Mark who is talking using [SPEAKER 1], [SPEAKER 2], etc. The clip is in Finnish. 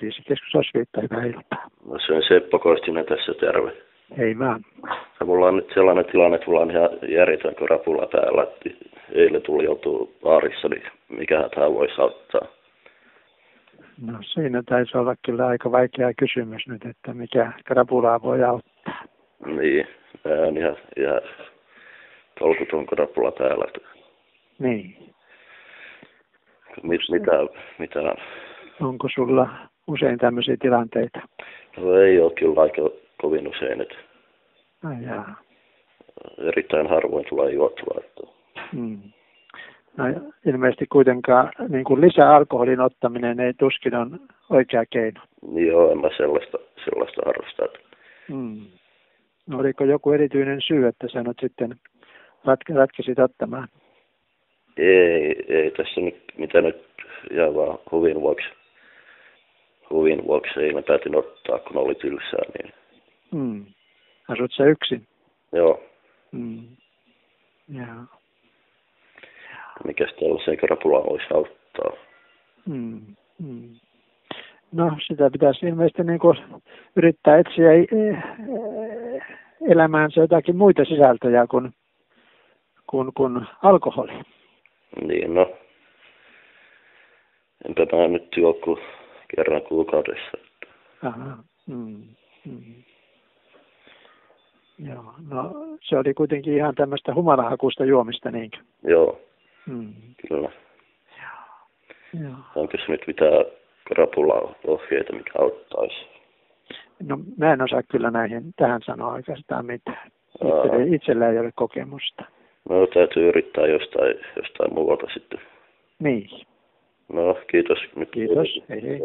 [SPEAKER 1] Kriisikeskus Osviitta, hyvää iltaa.
[SPEAKER 2] No se on Seppo Koistinen tässä, terve.
[SPEAKER 1] Hei vaan.
[SPEAKER 2] Mulla on nyt sellainen tilanne, että mulla on ihan järjetön rapula päällä, että eilen tuli joutuu baarissa, niin mikähän tämä voisi auttaa?
[SPEAKER 1] No siinä taisi olla kyllä aika vaikea kysymys nyt, että mikä krapulaa voi auttaa.
[SPEAKER 2] Niin, mä on ihan tolkuton krapula päällä.
[SPEAKER 1] Niin.
[SPEAKER 2] Mitä on?
[SPEAKER 1] Onko sulla usein tämmöisiä tilanteita?
[SPEAKER 2] No ei ole kyllä aika kovin usein, että erittäin harvoin tulee juotua.
[SPEAKER 1] No, ilmeisesti kuitenkaan niin kuin lisäalkoholin ottaminen ei tuskin on oikea keino.
[SPEAKER 2] Joo, en mä sellaista harrasta.
[SPEAKER 1] No, oliko joku erityinen syy, että sä nyt sitten ratkisit ottamaan?
[SPEAKER 2] Ei tässä nyt, mitä nyt ihan vaan huvin vuoksi ei mä päätin ottaa, kun oli tylsää. Niin.
[SPEAKER 1] Asut sä yksin?
[SPEAKER 2] Joo.
[SPEAKER 1] Joo.
[SPEAKER 2] Mikäs tällaisen krapulaa voisi auttaa?
[SPEAKER 1] No, sitä pitäisi ilmeisesti niin kuin yrittää etsiä elämäänsä jotakin muita sisältöjä kuin alkoholi.
[SPEAKER 2] Niin, no. Enpä mä nyt juo kuin kerran kuukaudessa.
[SPEAKER 1] Aha. Joo, no se oli kuitenkin ihan tämmöistä humalahakuista juomista, niinkö?
[SPEAKER 2] Joo, kyllä.
[SPEAKER 1] Joo.
[SPEAKER 2] Onko se nyt mitään krapula-ohjeita, mikä auttaisi?
[SPEAKER 1] No mä en osaa kyllä tähän sanoa oikeastaan mitään. Itsellä ei ole kokemusta.
[SPEAKER 2] No täytyy yrittää jostain muualta sitten.
[SPEAKER 1] Niin.
[SPEAKER 2] No kiitos.
[SPEAKER 1] Kiitos, hei hei.